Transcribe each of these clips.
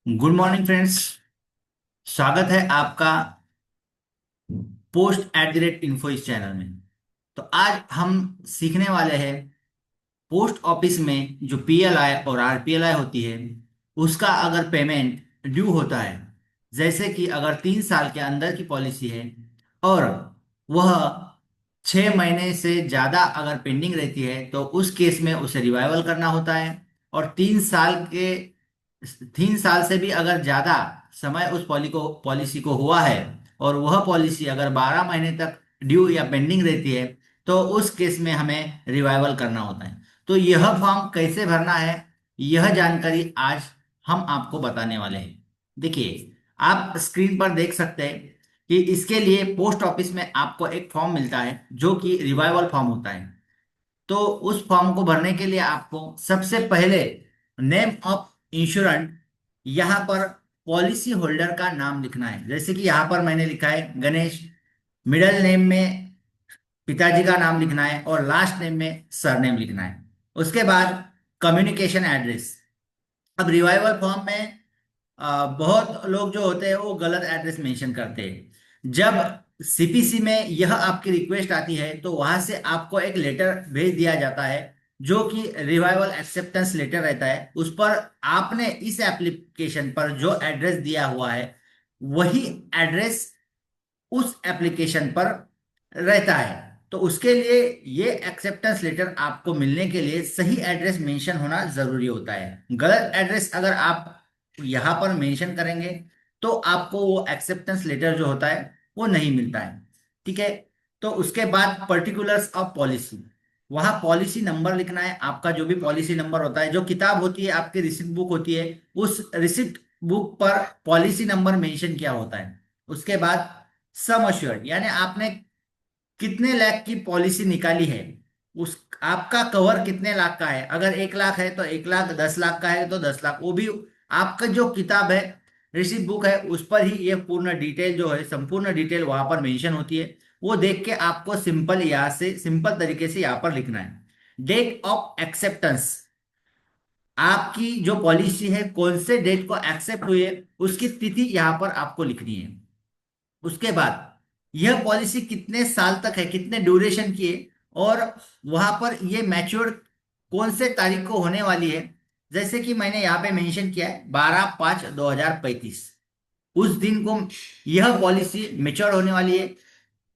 Good morning friends. स्वागत है आपका post at the rate info इस चैनल में। तो आज हम सीखने वाले हैं पोस्ट ऑफिस में जो पीएलआई और आरपीएलआई होती है उसका अगर पेमेंट ड्यू होता है। जैसे कि अगर 3 साल के अंदर की पॉलिसी है और वह 6 महीने से ज्यादा अगर पेंडिंग रहती है तो उस केस में उसे रिवाइवल करना होता है। और 3 साल से भी अगर ज्यादा समय उस पॉलिसी को हुआ है और वह पॉलिसी अगर 12 महीने तक ड्यू या पेंडिंग रहती है तो उस केस में हमें रिवाइवल करना होता है। तो यह फॉर्म कैसे भरना है, यह जानकारी आज हम आपको बताने वाले हैं। देखिए, आप स्क्रीन पर देख सकते हैं कि इसके लिए पोस्ट ऑफिस में आपको एक फॉर्म मिलता है जो कि रिवाइवल फॉर्म होता है। तो उस फॉर्म को भरने के लिए आपको सबसे पहले नेम ऑफ इंश्योरेंट, यहाँ पर पॉलिसी होल्डर का नाम लिखना है। जैसे कि यहाँ पर मैंने लिखा है गणेश। मिडिल नेम में पिताजी का नाम लिखना है और लास्ट नेम में सरनेम लिखना है। उसके बाद कम्युनिकेशन एड्रेस। अब रिवाइवल फॉर्म में बहुत लोग जो होते हैं वो गलत एड्रेस मेंशन करते हैं। जब सीपीसी में यह आपकी रिक्वेस्ट आती है तो वहां से आपको एक लेटर भेज दिया जाता है जो कि रिवाइवल एक्सेप्टेंस लेटर रहता है। उस पर आपने इस एप्लीकेशन पर जो एड्रेस दिया हुआ है वही एड्रेस उस एप्लीकेशन पर रहता है। तो उसके लिए ये एक्सेप्टेंस लेटर आपको मिलने के लिए सही एड्रेस मेंशन होना जरूरी होता है। गलत एड्रेस अगर आप यहाँ पर मेंशन करेंगे तो आपको वो एक्सेप्टेंस लेटर जो होता है वो नहीं मिलता है। ठीक है। तो उसके बाद पर्टिकुलर्स ऑफ पॉलिसी, वहां पॉलिसी नंबर लिखना है। आपका जो भी पॉलिसी नंबर होता है, जो किताब होती है आपकी रिसिप्ट बुक होती है, उस रिसिप्ट बुक पर पॉलिसी नंबर मेंशन किया होता है। उसके बाद सम अश्योर्ड, यानी आपने कितने लाख की पॉलिसी निकाली है, उस आपका कवर कितने लाख का है। अगर 1 लाख है तो 1 लाख, 10 लाख का है तो 10 लाख, वो भी आपका जो किताब है, रिसिप्ट बुक है, उस पर ही ये पूर्ण डिटेल जो है, संपूर्ण डिटेल वहां पर मेंशन होती है। वो देख के आपको सिंपल यहाँ से सिंपल तरीके से यहाँ पर लिखना है। डेट ऑफ एक्सेप्टेंस, आपकी जो पॉलिसी है कौन से डेट को एक्सेप्ट हुई है उसकी तिथि यहाँ पर आपको लिखनी है। उसके बाद यह पॉलिसी कितने साल तक है, कितने ड्यूरेशन की है, और वहां पर ये मैच्योर कौन से तारीख को होने वाली है। जैसे कि मैंने यहाँ पे मेंशन किया है 12/5/2035, उस दिन को यह पॉलिसी मेच्योर होने वाली है।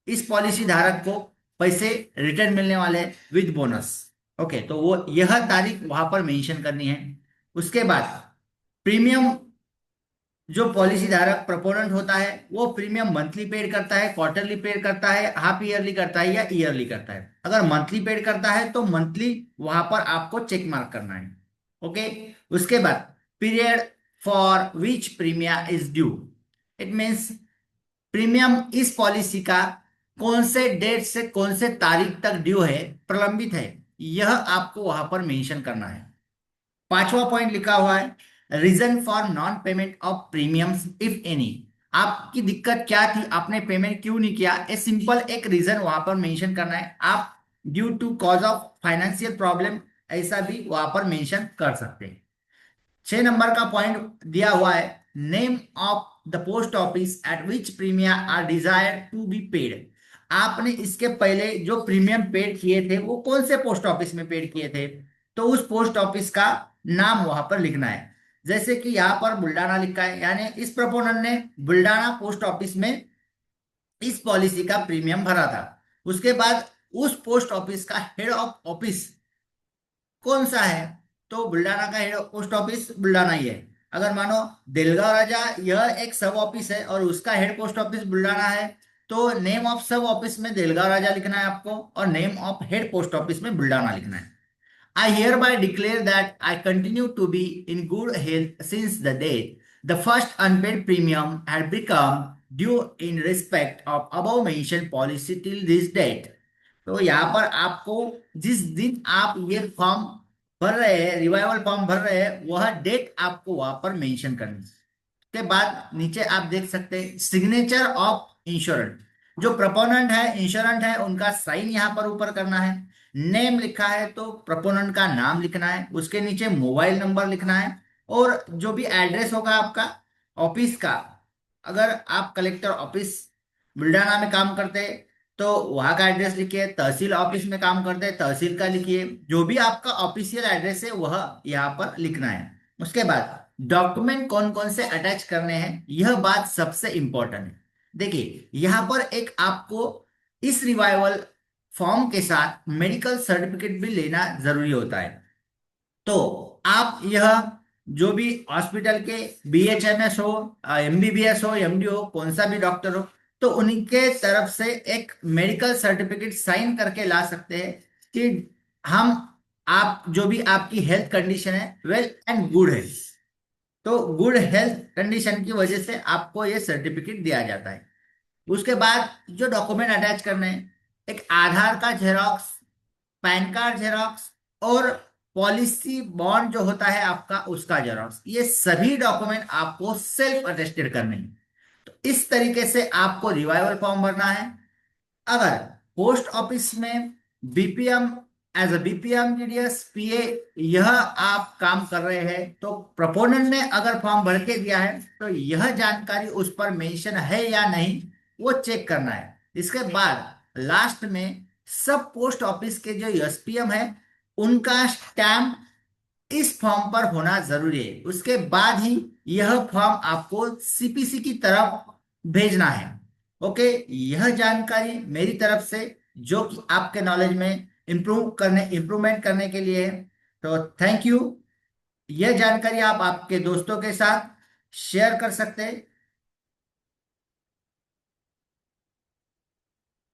इस पॉलिसी धारक को पैसे रिटर्न मिलने वाले हैं विद बोनस। ओके, तो वो यह तारीख वहां पर मेंशन करनी है। उसके बाद प्रीमियम, जो पॉलिसी धारक प्रोपोनेंट होता है वो प्रीमियम मंथली पेड करता है, क्वार्टरली पेड करता है, हाफ ईयरली करता है या ईयरली करता है। अगर मंथली पेड करता है तो मंथली वहां पर आपको चेक मार्क करना है। ओके। उसके बाद period for which Primia is due, it means premium इस पॉलिसी का कौन से डेट से कौन से तारीख तक ड्यू है, प्रलंबित है, यह आपको वहां पर मेंशन करना है। पांचवा पॉइंट लिखा हुआ है reason for non payment of premiums if any. आपकी दिक्कत क्या थी, आपने पेमेंट क्यों नहीं किया, ए सिंपल एक रीजन वहां पर मेंशन करना है। आप due to cause of financial problem ऐसा भी वहां पर मेंशन कर सकते हैं। 6 नंबर का पॉइंट दिया हुआ है name of the post office at which premia are desire to be paid. आपने इसके पहले जो प्रीमियम पेड किए थे वो कौन से पोस्ट ऑफिस में पेड किए थे, तो उस पोस्ट ऑफिस का नाम वहां पर लिखना है। जैसे कि यहाँ पर बुल्डाना लिखा है, यानी इस प्रपोनर ने बुल्डाना पोस्ट ऑफिस में इस पॉलिसी का प्रीमियम भरा था। उसके बाद उस पोस्ट ऑफिस का हेड ऑफ ऑफिस कौन सा है, तो बुल्डाना का हेड पोस्ट ऑफिस बुल्डाना ही है। अगर मानो देलगांव राजा यह एक सब ऑफिस है और उसका हेड पोस्ट ऑफिस बुल्डाना है, तो नेम ऑफ सब ऑफिस में देलगांव राजा लिखना है आपको और name of head post office में बुल्डाना लिखना है। I hereby declare that I continue to be in good health since the day the first unpaid premium had become due in respect of above mentioned policy till this date। तो यहाँ पर आपको जिस दिन आप ये फॉर्म भर रहे हैं, रिवाइवल फॉर्म भर रहे हैं, वह डेट आपको वहां पर मेंशन करनी है। के बाद नीचे आप देख सकते हैं सिग्नेचर ऑफ इंश्योरेंट, जो प्रोपोनेंट है इंश्योरेंट है उनका साइन यहाँ पर ऊपर करना है। नेम लिखा है तो प्रोपोनेंट का नाम लिखना है, उसके नीचे मोबाइल नंबर लिखना है और जो भी एड्रेस होगा आपका ऑफिस का, अगर आप कलेक्टर ऑफिस बुल्डाना में काम करते हैं तो वहां का एड्रेस लिखिए, तहसील ऑफिस में काम करते हैं तहसील का लिखिए, जो भी आपका ऑफिशियल एड्रेस है वह यहाँ पर लिखना है। उसके बाद डॉक्यूमेंट कौन कौन से अटैच करने हैं, यह बात सबसे इंपॉर्टेंट है। देखिए यहाँ पर एक आपको इस रिवाइवल फॉर्म के साथ मेडिकल सर्टिफिकेट भी लेना जरूरी होता है। तो आप यह जो भी हॉस्पिटल के बीएचएमएस हो, एमबीबीएस हो, एमडी हो, कौन सा भी डॉक्टर हो, तो उनके तरफ से एक मेडिकल सर्टिफिकेट साइन करके ला सकते हैं कि हम आप जो भी आपकी हेल्थ कंडीशन है वेल एंड गुड है। तो गुड हेल्थ कंडीशन की वजह से आपको ये सर्टिफिकेट दिया जाता है। उसके बाद जो डॉक्यूमेंट अटैच करने हैं, एक आधार का जेरॉक्स, पैन कार्ड जेरॉक्स और पॉलिसी बॉन्ड जो होता है आपका उसका जेरॉक्स, ये सभी डॉक्यूमेंट आपको सेल्फ अटेस्टेड करने हैं। तो इस तरीके से आपको रिवाइवल फॉर्म भरना है। अगर पोस्ट ऑफिस में BPM, as a BPM GDS PA यह आप काम कर रहे हैं तो प्रोपोनेंट ने अगर फॉर्म भर के दिया है तो यह जानकारी उस पर मेंशन है या नहीं वो चेक करना है। इसके बाद लास्ट में सब पोस्ट ऑफिस के जो एसपीएम है उनका स्टैम्प इस फॉर्म पर होना जरूरी है। उसके बाद ही यह फॉर्म आपको सीपीसी की तरफ भेजना है। ओके, यह जानकारी मेरी तरफ से जो कि आपके नॉलेज में इम्प्रूवमेंट करने के लिए है। तो थैंक यू। यह जानकारी आप आपके दोस्तों के साथ शेयर कर सकते हैं।